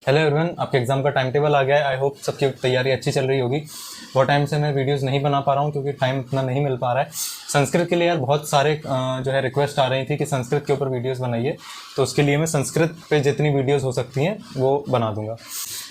Hello everyone, आपके exam का time table आ गया है। आई होप सबकी तैयारी अच्छी चल रही होगी। बहुत टाइम से मैं वीडियोस नहीं बना पा रहा हूँ क्योंकि टाइम इतना नहीं मिल पा रहा है। संस्कृत के लिए यार बहुत सारे जो है रिक्वेस्ट आ रही थी कि संस्कृत के ऊपर वीडियोस बनाइए, तो उसके लिए मैं संस्कृत पे जितनी वीडियोस हो सकती हैं वो बना दूंगा।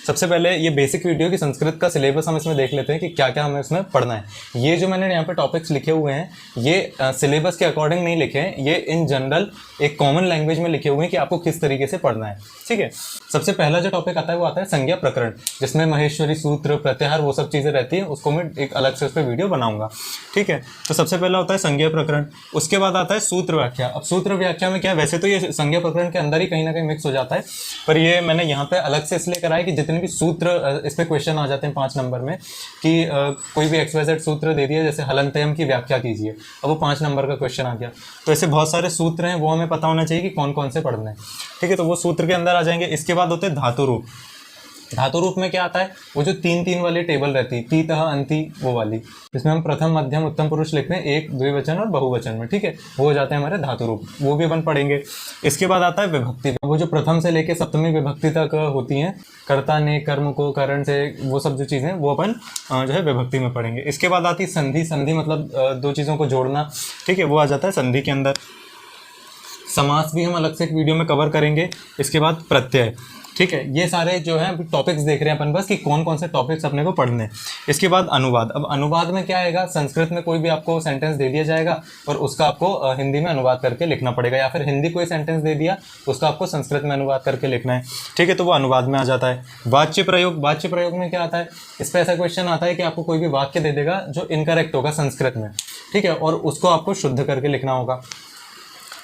सबसे पहले ये बेसिक वीडियो कि संस्कृत का सिलेबस हम इसमें देख लेते हैं कि क्या क्या हमें इसमें पढ़ना है। ये जो मैंने यहाँ पे टॉपिक्स लिखे हुए हैं ये सिलेबस के अकॉर्डिंग नहीं लिखे हैं, ये इन जनरल एक कॉमन लैंग्वेज में लिखे हुए हैं कि आपको किस तरीके से पढ़ना है। ठीक है, सबसे पहला जो टॉपिक आता है वो आता है संज्ञा प्रकरण, जिसमें महेश्वरी सूत्र प्रत्याहार वो सब चीज़ें रहती है। उसको मैं एक अलग से उस पर वीडियो बनाऊंगा। ठीक है, तो सबसे पहला होता है संज्ञा प्रकरण, उसके बाद आता है सूत्र व्याख्या। अब सूत्र व्याख्या में क्या है, वैसे तो ये संज्ञा प्रकरण के अंदर ही कहीं ना कहीं मिक्स हो जाता है, पर ये मैंने यहाँ पे अलग से इसलिए कराया कि जितने भी सूत्र इस पर क्वेश्चन आ जाते हैं 5 नंबर में कि कोई भी XYZ सूत्र दे दिया, जैसे हलंतयम की व्याख्या कीजिए, अब वो 5 नंबर का क्वेश्चन आ गया। तो ऐसे बहुत सारे सूत्र हैं, वो हमें पता होना चाहिए कि कौन कौन से पढ़ने हैं। ठीक है, तो वो सूत्र के अंदर आ जाएंगे। इसके बाद होते हैं धातु रूप। धातु रूप में क्या आता है, वो जो 3-3 वाली टेबल रहती है, ती तह अंति वो वाली, जिसमें हम प्रथम मध्यम उत्तम पुरुष लिखते हैं एक द्विवचन और बहुवचन में। ठीक है, वो हो जाते हैं हमारे धातु रूप, वो भी अपन पढ़ेंगे। इसके बाद आता है विभक्ति, वो जो प्रथम से लेके सप्तमी विभक्ति तक होती हैं, कर्ता ने कर्म को करण से, वो सब जो चीज़ें वो अपन जो है विभक्ति में पढ़ेंगे। इसके बाद आती है संधि। संधि मतलब दो चीज़ों को जोड़ना। ठीक है, वो आ जाता है संधि के अंदर। समास भी हम अलग से एक वीडियो में कवर करेंगे। इसके बाद प्रत्यय। ठीक है, ये सारे जो है टॉपिक्स देख रहे हैं अपन बस कि कौन कौन से टॉपिक्स अपने को पढ़ने हैं। इसके बाद अनुवाद। अब अनुवाद में क्या आएगा, संस्कृत में कोई भी आपको सेंटेंस दे दिया जाएगा और उसका आपको हिंदी में अनुवाद करके लिखना पड़ेगा, या फिर हिंदी कोई सेंटेंस दे दिया उसका आपको संस्कृत में अनुवाद करके लिखना है। ठीक है, तो वो अनुवाद में आ जाता है। वाच्य प्रयोग। वाच्य प्रयोग में क्या आता है, इस पर ऐसा क्वेश्चन आता है कि आपको कोई भी वाक्य दे देगा जो इनकरेक्ट होगा संस्कृत में, ठीक है, और उसको आपको शुद्ध करके लिखना होगा,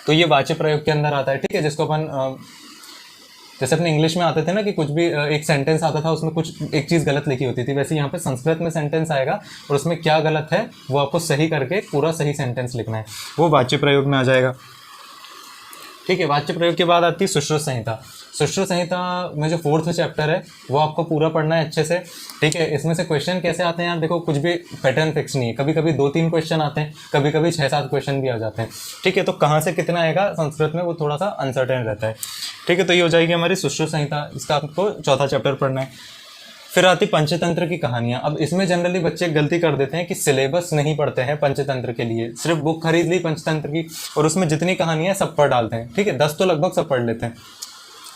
तो ये वाच्य प्रयोग के अंदर आता है। ठीक है, जिसको अपन जैसे अपने इंग्लिश में आते थे ना कि कुछ भी एक सेंटेंस आता था उसमें कुछ एक चीज़ गलत लिखी होती थी, वैसे यहाँ पे संस्कृत में सेंटेंस आएगा और उसमें क्या गलत है वो आपको सही करके पूरा सही सेंटेंस लिखना है, वो वाच्य प्रयोग में आ जाएगा। ठीक है, वाच्य प्रयोग के बाद आती है सुश्रुत संहिता। सुश्रुत संहिता में जो 4th चैप्टर है वो आपको पूरा पढ़ना है अच्छे से। ठीक है, इसमें से क्वेश्चन कैसे आते हैं यार, देखो कुछ भी पैटर्न फिक्स नहीं है, कभी कभी 2-3 क्वेश्चन आते हैं, कभी कभी 6-7 क्वेश्चन भी आ जाते हैं। ठीक है, तो कहाँ से कितना आएगा संस्कृत में वो थोड़ा सा अनसर्टेन रहता है। ठीक है, तो ये हो जाएगी हमारी सुश्रुत संहिता, इसका आपको 4था चैप्टर पढ़ना है। फिर आती पंचतंत्र की कहानियाँ। अब इसमें जनरली बच्चे गलती कर देते हैं कि सिलेबस नहीं पढ़ते हैं पंचतंत्र के लिए, सिर्फ बुक खरीद ली पंचतंत्र की और उसमें जितनी कहानियाँ सब पढ़ डालते हैं। ठीक है, 10 तो लगभग सब पढ़ लेते हैं।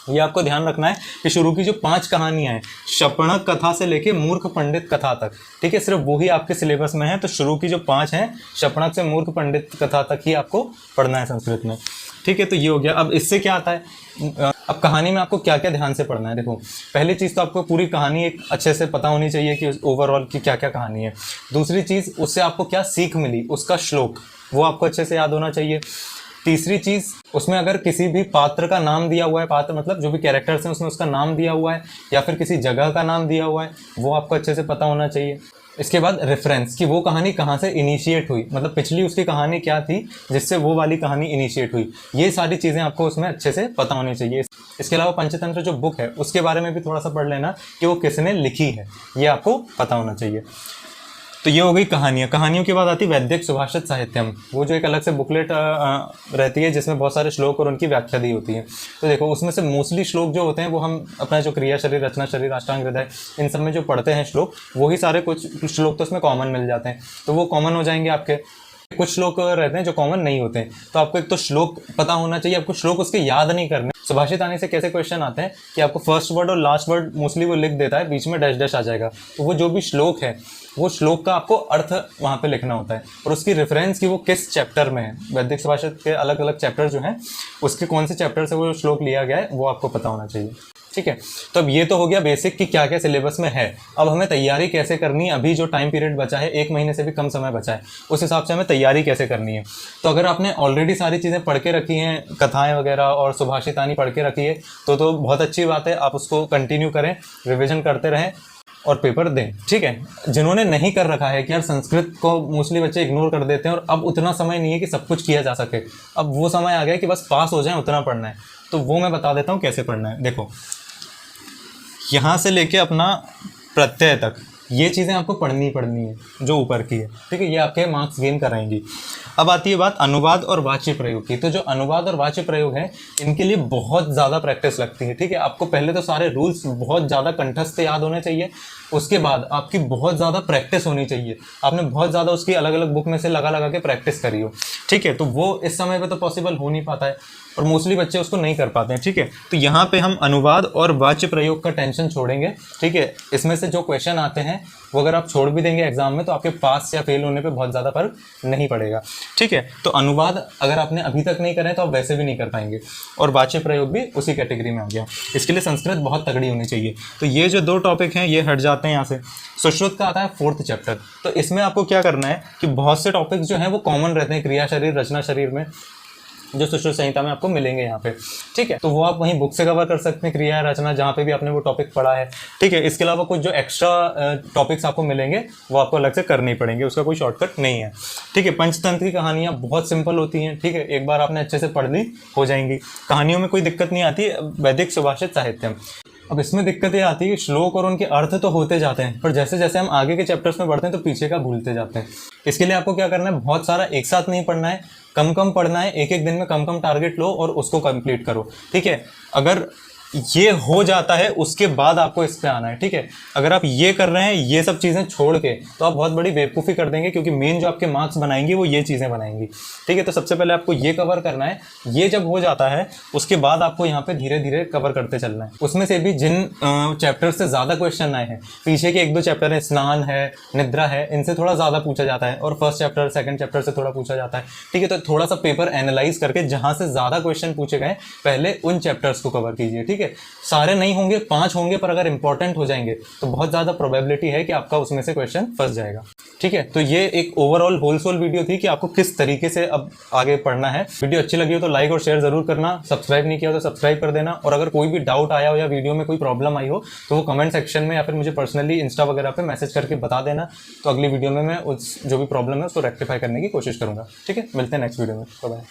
ये आपको ध्यान रखना है कि शुरू की जो 5 कहानियां हैं, शपणक कथा से लेके मूर्ख पंडित कथा तक, ठीक है, सिर्फ वही आपके सिलेबस में है। तो शुरू की जो 5 हैं, शपणक से मूर्ख पंडित कथा तक ही आपको पढ़ना है संस्कृत में। ठीक है, तो ये हो गया। अब इससे क्या आता है, अब कहानी में आपको क्या क्या ध्यान से पढ़ना है। देखो, पहली चीज़ तो आपको पूरी कहानी एक अच्छे से पता होनी चाहिए कि ओवरऑल की क्या क्या कहानी है। दूसरी चीज़, उससे आपको क्या सीख मिली, उसका श्लोक वो आपको अच्छे से याद होना चाहिए। तीसरी चीज़, उसमें अगर किसी भी पात्र का नाम दिया हुआ है, पात्र मतलब जो भी कैरेक्टर्स हैं उसमें उसका नाम दिया हुआ है या फिर किसी जगह का नाम दिया हुआ है, वो आपको अच्छे से पता होना चाहिए। इसके बाद रेफरेंस, कि वो कहानी कहाँ से इनिशिएट हुई, मतलब पिछली उसकी कहानी क्या थी जिससे वो वाली कहानी इनिशिएट हुई, ये सारी चीज़ें आपको उसमें अच्छे से पता होनी चाहिए। इसके अलावा पंचतंत्र जो बुक है उसके बारे में भी थोड़ा सा पढ़ लेना कि वो किसने लिखी है, ये आपको पता होना चाहिए। तो ये हो गई कहानियाँ। कहानियों के बाद आती वैदिक सुभाषित साहित्यम, वो जो एक अलग से बुकलेट रहती है जिसमें बहुत सारे श्लोक और उनकी व्याख्या दी होती है। तो देखो, उसमें से मोस्टली श्लोक जो होते हैं वो हम अपना जो क्रिया शरीर, रचना शरीर, अष्टांग हृदय, इन सब में जो पढ़ते हैं श्लोक, वही सारे कुछ श्लोक तो उसमें कॉमन मिल जाते हैं, तो वो कॉमन हो जाएंगे आपके। कुछ श्लोक रहते हैं जो कॉमन नहीं होते हैं, तो आपको एक तो श्लोक पता होना चाहिए, आपको श्लोक उसके याद नहीं करने। सुभाषित आने से कैसे क्वेश्चन आते हैं कि आपको फर्स्ट वर्ड और लास्ट वर्ड मोस्टली वो लिख देता है, बीच में डैश डैश आ जाएगा, तो वो जो भी श्लोक है वो श्लोक का आपको अर्थ वहाँ पे लिखना होता है और उसकी रेफरेंस कि वो किस चैप्टर में है। वैदिक सुभाषित के अलग अलग चैप्टर जो हैं उसके कौन से चैप्टर से वो श्लोक लिया गया है वो आपको पता होना चाहिए। ठीक है, तो अब ये तो हो गया बेसिक कि क्या क्या सिलेबस में है। अब हमें तैयारी कैसे करनी है, अभी जो टाइम पीरियड बचा है, 1 महीने से भी कम समय बचा है, उस हिसाब से हमें तैयारी कैसे करनी है। तो अगर आपने ऑलरेडी सारी चीज़ें पढ़ के रखी हैं, कथाएं वगैरह और सुभाषितानी पढ़ के रखी है, तो बहुत अच्छी बात है, आप उसको कंटिन्यू करें, रिविजन करते रहें और पेपर दें। ठीक है, जिन्होंने नहीं कर रखा है कि यार संस्कृत को मोस्टली बच्चे इग्नोर कर देते हैं और अब उतना समय नहीं है कि सब कुछ किया जा सके, अब वो समय आ गया कि बस पास हो जाए उतना पढ़ना है, तो वो मैं बता देता हूँ कैसे पढ़ना है। देखो, यहाँ से लेके अपना प्रत्यय तक ये चीज़ें आपको पढ़नी है जो ऊपर की है। ठीक है, ये आपके मार्क्स गेन कराएंगी। अब आती है बात अनुवाद और वाच्य प्रयोग की। तो जो अनुवाद और वाच्य प्रयोग है इनके लिए बहुत ज़्यादा प्रैक्टिस लगती है, ठीक है। आपको पहले तो सारे रूल्स बहुत ज़्यादा कंठस्थ याद होने चाहिए, उसके बाद आपकी बहुत ज़्यादा प्रैक्टिस होनी चाहिए, आपने बहुत ज़्यादा उसकी अलग अलग बुक में से लगा लगा के प्रैक्टिस करी हो, ठीक है। तो वो इस समय पे तो पॉसिबल हो नहीं पाता है और मोस्टली बच्चे उसको नहीं कर पाते हैं, ठीक है। तो यहाँ पे हम अनुवाद और वाच्य प्रयोग का टेंशन छोड़ेंगे, ठीक है। इसमें से जो क्वेश्चन आते हैं वो अगर आप छोड़ भी देंगे एग्जाम में तो आपके पास या फेल होने पे बहुत ज़्यादा फर्क नहीं पड़ेगा, ठीक है। तो अनुवाद अगर आपने अभी तक नहीं करा है तो आप वैसे भी नहीं कर पाएंगे, और वाच्य प्रयोग भी उसी कैटेगरी में आ गया। इसके लिए संस्कृत बहुत तगड़ी होनी चाहिए। तो ये जो 2 टॉपिक हैं ये हट जाते हैं यहाँ से। सुश्रुत का आता है 4th चैप्टर। तो इसमें आपको क्या करना है कि बहुत से टॉपिक्स जो हैं वो कॉमन रहते हैं क्रिया शरीर रचना शरीर में, जो सुश्रुत संहिता में आपको मिलेंगे यहाँ पे, ठीक है। तो वो आप वहीं बुक से कवर कर सकते हैं, क्रिया रचना जहाँ पे भी आपने वो टॉपिक पढ़ा है, ठीक है। इसके अलावा कुछ जो एक्स्ट्रा टॉपिक्स आपको मिलेंगे वो आपको अलग से करने ही पड़ेंगे, उसका कोई शॉर्टकट नहीं है, ठीक है। पंचतंत्र की कहानियाँ बहुत सिंपल होती हैं, ठीक है। एक बार आपने अच्छे से पढ़ ली हो जाएंगी, कहानियों में कोई दिक्कत नहीं आती। वैदिक सुभाषित साहित्य, अब इसमें दिक्कत ये आती है कि श्लोक और उनके अर्थ तो होते जाते हैं, पर जैसे जैसे हम आगे के चैप्टर्स में बढ़ते हैं तो पीछे का भूलते जाते हैं। इसके लिए आपको क्या करना है, बहुत सारा एक साथ नहीं पढ़ना है, कम कम पढ़ना है, एक एक दिन में कम कम टारगेट लो और उसको कंप्लीट करो, ठीक है। अगर ये हो जाता है उसके बाद आपको इस पे आना है, ठीक है। अगर आप ये कर रहे हैं ये सब चीज़ें छोड़ के तो आप बहुत बड़ी बेवकूफ़ी कर देंगे, क्योंकि मेन जो आपके मार्क्स बनाएंगे वो ये चीज़ें बनाएंगी, ठीक है। तो सबसे पहले आपको ये कवर करना है, ये जब हो जाता है उसके बाद आपको यहाँ पे धीरे धीरे कवर करते चलना है। उसमें से भी जिन चैप्टर से ज़्यादा क्वेश्चन आए हैं, पीछे के 1-2 चैप्टर है, स्नान है, निद्रा है, इनसे थोड़ा ज़्यादा पूछा जाता है, और फर्स्ट चैप्टर 2nd चैप्टर से थोड़ा पूछा जाता है, ठीक है। तो थोड़ा सा पेपर एनालाइज करके जहाँ से ज़्यादा क्वेश्चन पूछे गए पहले उन चैप्टर्स को कवर कीजिए, ठीक है। सारे नहीं होंगे, 5 होंगे, पर अगर इंपॉर्टेंट हो जाएंगे तो बहुत ज़्यादा प्रोबेबिलिटी है कि आपका उसमें से क्वेश्चन फंस जाएगा, ठीक है। तो ये एक ओवरऑल होलसोल वीडियो थी कि आपको किस तरीके से अब आगे पढ़ना है। वीडियो अच्छी लगी हो तो लाइक और शेयर जरूर करना, सब्सक्राइब नहीं किया हो तो सब्सक्राइब कर देना, और अगर कोई भी डाउट आया हो या वीडियो में कोई प्रॉब्लम आई हो तो वो कमेंट सेक्शन में या फिर मुझे पर्सनली इंस्टा वगैरह पे मैसेज करके बता देना। तो अगली वीडियो में मैं उस जो भी प्रॉब्लम है उसको रेक्टिफाई करने की कोशिश करूँगा, ठीक है। मिलते हैं नेक्स्ट वीडियो में, बाय बाय।